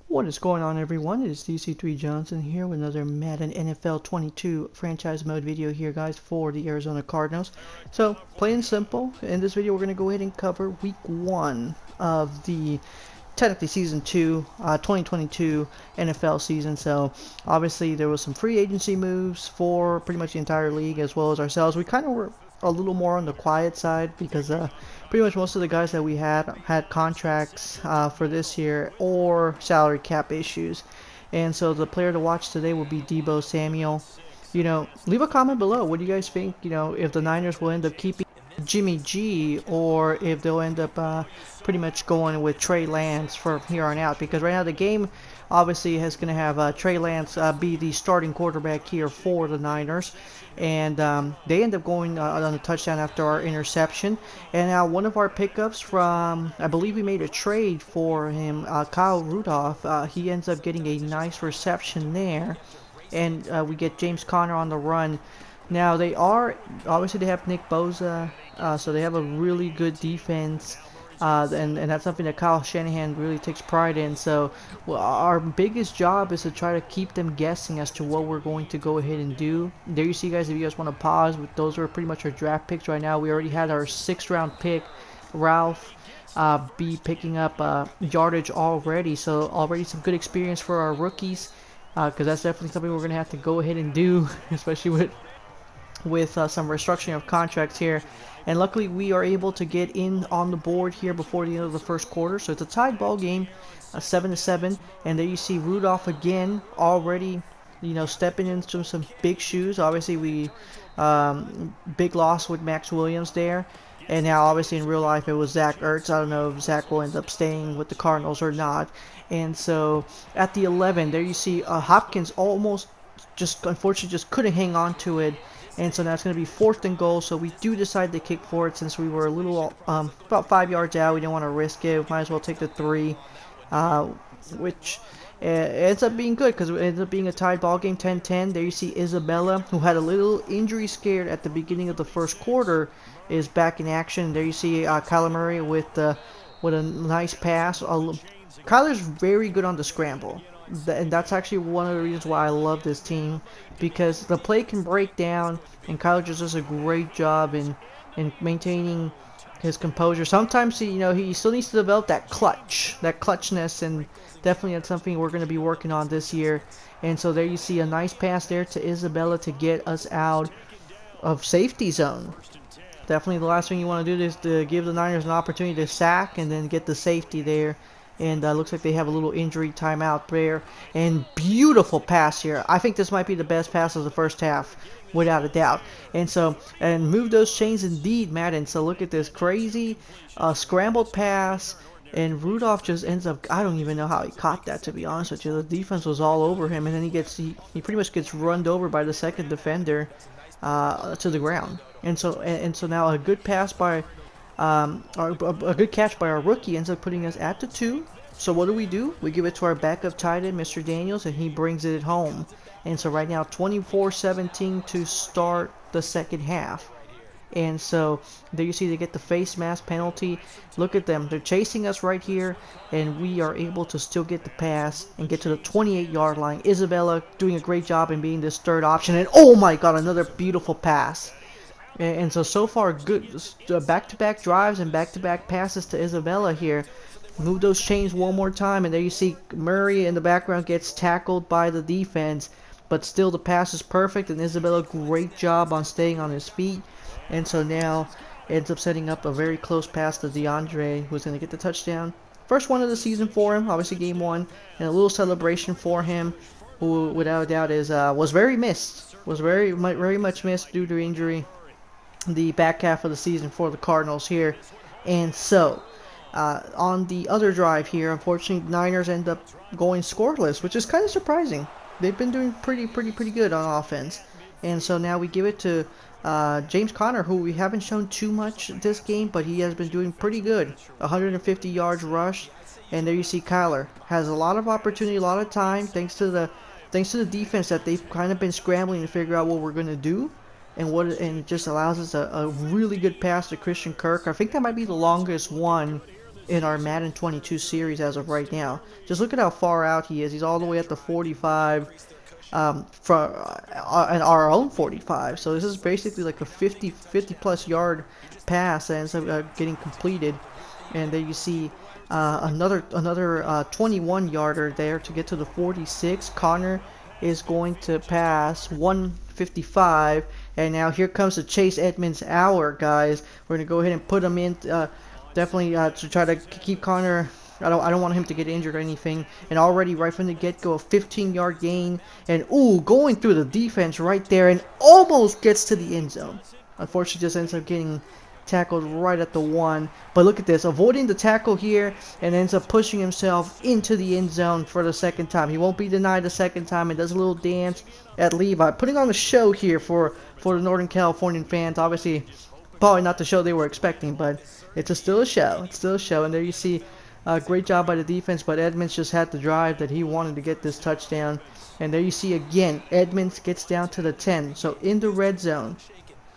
What is going on, everyone? It is DC3 Johnson here with another Madden NFL 22 franchise mode video here, guys, for the Arizona Cardinals. So, plain and simple, in this video we're going to go ahead and cover week 1 of the technically season 2 2022 NFL season. So obviously there was some free agency moves for pretty much the entire league as well as ourselves. We kind of were a little more on the quiet side because pretty much most of the guys that we had contracts for this year or salary cap issues. And so the player to watch today will be Deebo Samuel. Leave a comment below. What do you guys think, if the Niners will end up keeping Jimmy G, or if they'll end up pretty much going with Trey Lance from here on out, because right now the game obviously is going to have Trey Lance be the starting quarterback here for the Niners, and they end up going on a touchdown after our interception. And now one of our pickups from, I believe we made a trade for him, Kyle Rudolph, he ends up getting a nice reception there, and we get James Conner on the run. Now they have Nick Bosa, so they have a really good defense, and that's something that Kyle Shanahan really takes pride in. So our biggest job is to try to keep them guessing as to what we're going to go ahead and do. There you see, guys, if you guys want to pause, those are pretty much our draft picks right now. We already had our 6th round pick, Ralph, be picking up yardage already, so already some good experience for our rookies, because that's definitely something we're going to have to go ahead and do, especially with some restructuring of contracts here. And luckily we are able to get in on the board here before the end of the first quarter. So it's a tied ball game, 7-7. And there you see Rudolph again already, stepping into some big shoes. Obviously we big loss with Max Williams there. And now obviously in real life it was Zach Ertz. I don't know if Zach will end up staying with the Cardinals or not. And so at the 11, there you see Hopkins almost unfortunately just couldn't hang on to it. And so now it's going to be 4th and goal. So we do decide to kick for it since we were a little about 5 yards out. We didn't want to risk it. We might as well take the 3, which ends up being good because it ends up being a tied ball game, 10-10. There you see Isabella, who had a little injury scared at the beginning of the first quarter, is back in action. There you see Kyler Murray with a nice pass. Kyler's very good on the scramble. And that's actually one of the reasons why I love this team, because the play can break down, and Kyler just does a great job in maintaining his composure. Sometimes he still needs to develop that clutchness, and definitely that's something we're going to be working on this year. And so there you see a nice pass there to Isabella to get us out of safety zone. Definitely the last thing you want to do is to give the Niners an opportunity to sack and then get the safety there. And looks like they have a little injury timeout there. And beautiful pass here. I think this might be the best pass of the first half, without a doubt. And move those chains indeed, Madden. So look at this crazy scrambled pass. And Rudolph just ends up, I don't even know how he caught that, to be honest with you. The defense was all over him. And then he pretty much gets runned over by the second defender to the ground. And so now a good pass by... a good catch by our rookie ends up putting us at the 2. So what do? We give it to our backup tight end, Mr. Daniels, and he brings it home. And so right now, 24-17 to start the second half. And so there you see they get the face mask penalty. Look at them. They're chasing us right here, and we are able to still get the pass and get to the 28-yard line. Isabella doing a great job in being this third option. And oh my God, another beautiful pass. And so far, good back-to-back drives and back-to-back passes to Isabella here. Move those chains one more time, and there you see Murray in the background gets tackled by the defense. But still, the pass is perfect, and Isabella, great job on staying on his feet. And so now, ends up setting up a very close pass to DeAndre, who's going to get the touchdown. First one of the season for him, obviously game 1. And a little celebration for him, who without a doubt was very missed. Was very much missed due to injury. The back half of the season for the Cardinals here. And so on the other drive here, unfortunately the Niners end up going scoreless, which is kind of surprising. They've been doing pretty good on offense. And so now we give it to James Conner, who we haven't shown too much this game, but he has been doing pretty good. 150 yards rush. And there you see Kyler has a lot of opportunity, a lot of time, thanks to the defense that they've kind of been scrambling to figure out what we're going to do. And it just allows us a really good pass to Christian Kirk. I think that might be the longest one in our Madden 22 series as of right now. Just look at how far out he is. He's all the way at the 45 from our own 45. So this is basically like a 50 plus yard pass that ends up getting completed. And there you see another 21 yarder there to get to the 46. Connor is going to pass 155, and now here comes the Chase Edmonds hour, guys. We're gonna go ahead and put him in definitely to try to keep Connor. I don't want him to get injured or anything. And already right from the get-go, a 15-yard gain, and ooh, going through the defense right there, and almost gets to the end zone. Unfortunately, just ends up getting tackled right at the 1. But look at this, avoiding the tackle here, and ends up pushing himself into the end zone for the second time. He won't be denied the second time, and does a little dance at Levi, putting on the show here for the Northern Californian fans. Obviously, probably not the show they were expecting, but it's still a show. It's still a show. And there you see, great job by the defense, but Edmonds just had the drive that he wanted to get this touchdown. And there you see again, Edmonds gets down to the 10. So in the red zone,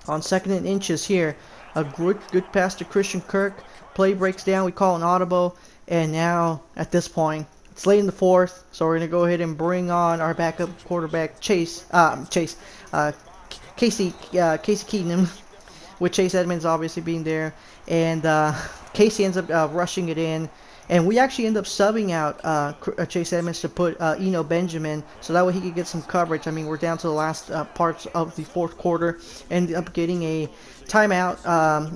on 2nd and inches here, a good pass to Christian Kirk. Play breaks down. We call an audible. And now, at this point, it's late in the 4th. So we're going to go ahead and bring on our backup quarterback, Casey Keenum, with Chase Edmonds obviously being there. And Casey ends up rushing it in. And we actually end up subbing out Chase Edmonds to put Eno Benjamin, so that way he could get some coverage. I mean, we're down to the last parts of the 4th quarter. Ended up getting a timeout,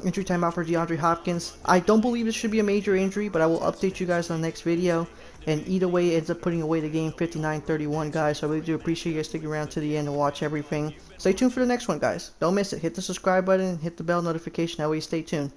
injury timeout for DeAndre Hopkins. I don't believe this should be a major injury, but I will update you guys on the next video. And either way, it ends up putting away the game 59-31, guys. So I really do appreciate you guys sticking around to the end and watch everything. Stay tuned for the next one, guys. Don't miss it. Hit the subscribe button, hit the bell notification. That way you stay tuned.